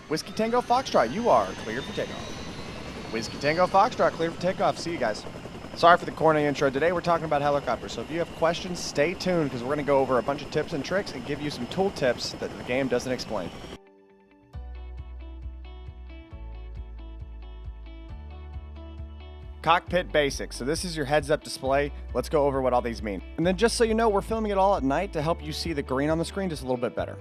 Whiskey Tango Foxtrot, you are cleared for takeoff. Whiskey Tango Foxtrot, cleared for takeoff. See you guys. Sorry for the corny intro. Today we're talking about helicopters, so if you have questions, stay tuned because we're going to go over a bunch of tips and tricks and give you some tool tips that the game doesn't explain. Cockpit basics. So this is your heads-up display. Let's go over what all these mean. And then just so you know, we're filming it all at night to help you see the green on the screen just a little bit better.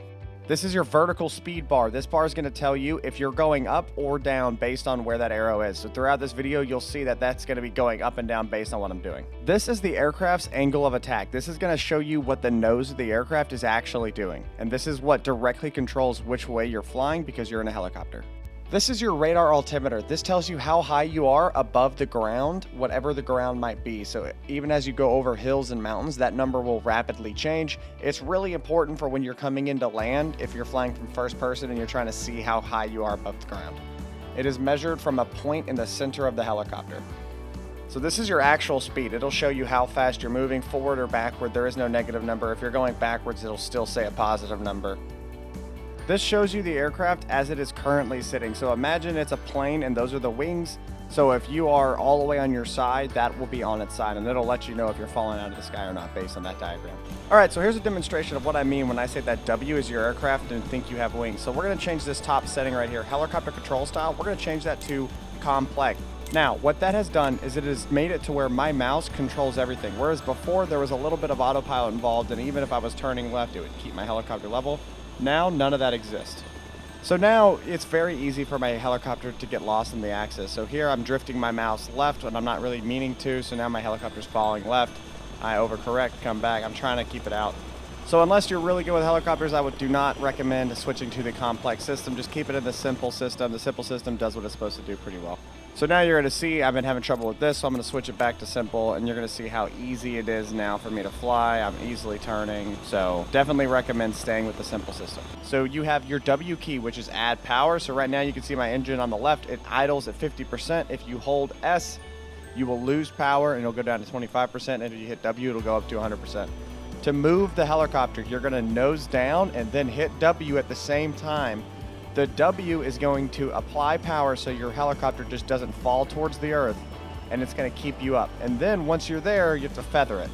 This is your vertical speed bar. This bar is going to tell you if you're going up or down based on where that arrow is. So throughout this video, you'll see that that's going to be going up and down based on what I'm doing. This is the aircraft's angle of attack. This is going to show you what the nose of the aircraft is actually doing. And this is what directly controls which way you're flying because you're in a helicopter. This is your radar altimeter. This tells you how high you are above the ground, whatever the ground might be. So even as you go over hills and mountains, that number will rapidly change. It's really important for when you're coming into land, if you're flying from first person and you're trying to see how high you are above the ground. It is measured from a point in the center of the helicopter. So this is your actual speed. It'll show you how fast you're moving forward or backward. There is no negative number. If you're going backwards, it'll still say a positive number. This shows you the aircraft as it is currently sitting. So imagine it's a plane and those are the wings. So if you are all the way on your side, that will be on its side and it'll let you know if you're falling out of the sky or not based on that diagram. All right, so here's a demonstration of what I mean when I say that W is your aircraft and think you have wings. So we're gonna change this top setting right here, helicopter control style. We're gonna change that to complex. Now, what that has done is it has made it to where my mouse controls everything. Whereas before there was a little bit of autopilot involved and even if I was turning left, it would keep my helicopter level. Now, none of that exists. So now it's very easy for my helicopter to get lost in the axis. So here I'm drifting my mouse left when I'm not really meaning to. So now my helicopter's falling left. I overcorrect, come back. I'm trying to keep it out. So unless you're really good with helicopters, I do not recommend switching to the complex system. Just keep it in the simple system. The simple system does what it's supposed to do pretty well. So now you're going to see I've been having trouble with this, so I'm going to switch it back to simple, and you're going to see how easy it is now for me to fly. I'm easily turning, so definitely recommend staying with the simple system. So you have your W key, which is add power. So right now you can see my engine on the left. It idles at 50%. If you hold S, you will lose power, and it'll go down to 25%, and if you hit W, it'll go up to 100%. To move the helicopter, you're going to nose down and then hit W at the same time. The W is going to apply power so your helicopter just doesn't fall towards the earth, and it's going to keep you up. And then once you're there, you have to feather it.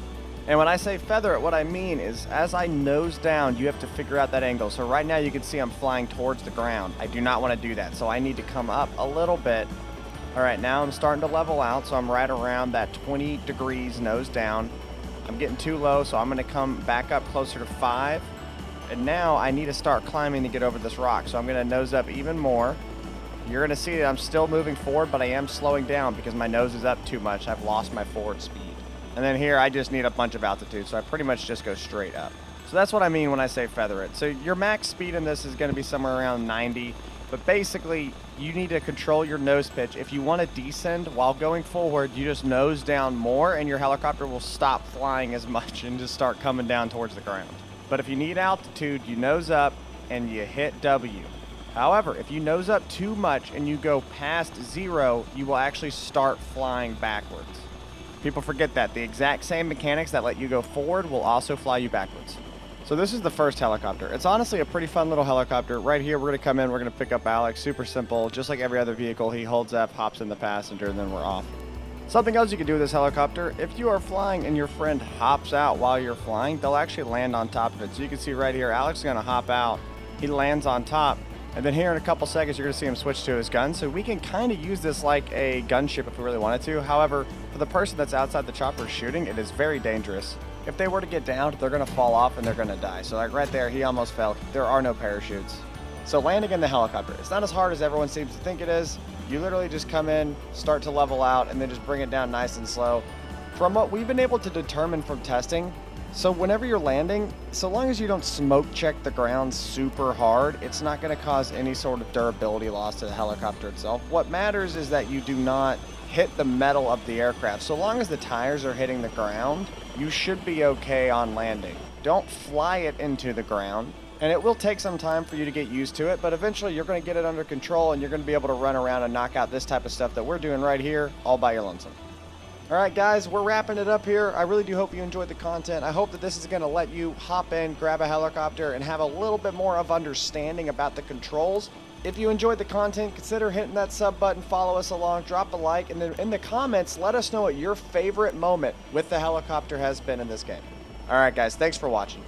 And when I say feather it, what I mean is as I nose down, you have to figure out that angle. So right now you can see I'm flying towards the ground. I do not want to do that, so I need to come up a little bit. All right, now I'm starting to level out, so I'm right around that 20 degrees nose down. I'm getting too low, so I'm going to come back up closer to 5. And now I need to start climbing to get over this rock. So I'm going to nose up even more. You're going to see that I'm still moving forward, but I am slowing down because my nose is up too much. I've lost my forward speed. And then here I just need a bunch of altitude, so I pretty much just go straight up. So that's what I mean when I say feather it. So your max speed in this is going to be somewhere around 90. But basically, you need to control your nose pitch. If you want to descend while going forward, you just nose down more and your helicopter will stop flying as much and just start coming down towards the ground. But if you need altitude, you nose up and you hit W. However, if you nose up too much and you go past 0, you will actually start flying backwards. People forget that. The exact same mechanics that let you go forward will also fly you backwards. So this is the first helicopter. It's honestly a pretty fun little helicopter. Right here, we're going to come in, we're going to pick up Alex. Super simple. Just like every other vehicle, he holds F, hops in the passenger, and then we're off. Something else you can do with this helicopter, if you are flying and your friend hops out while you're flying, they'll actually land on top of it. So you can see right here, Alex is going to hop out. He lands on top. And then here in a couple seconds, you're going to see him switch to his gun. So we can kind of use this like a gunship if we really wanted to. However, for the person that's outside the chopper shooting, it is very dangerous. If they were to get down, they're going to fall off and they're going to die. So like right there, he almost fell. There are no parachutes. So landing in the helicopter, it's not as hard as everyone seems to think it is. You literally just come in, start to level out, and then just bring it down nice and slow. From what we've been able to determine from testing, so whenever you're landing, so long as you don't smoke check the ground super hard, it's not going to cause any sort of durability loss to the helicopter itself. What matters is that you do not hit the metal of the aircraft. So long as the tires are hitting the ground, you should be okay on landing. Don't fly it into the ground. And it will take some time for you to get used to it, but eventually you're going to get it under control and you're going to be able to run around and knock out this type of stuff that we're doing right here all by your lonesome. All right, guys, we're wrapping it up here. I really do hope you enjoyed the content. I hope that this is going to let you hop in, grab a helicopter, and have a little bit more of understanding about the controls If you enjoyed the content, consider hitting that sub button, follow us along, drop a like, and then in the comments, let us know what your favorite moment with the helicopter has been in this game. All right, guys, thanks for watching.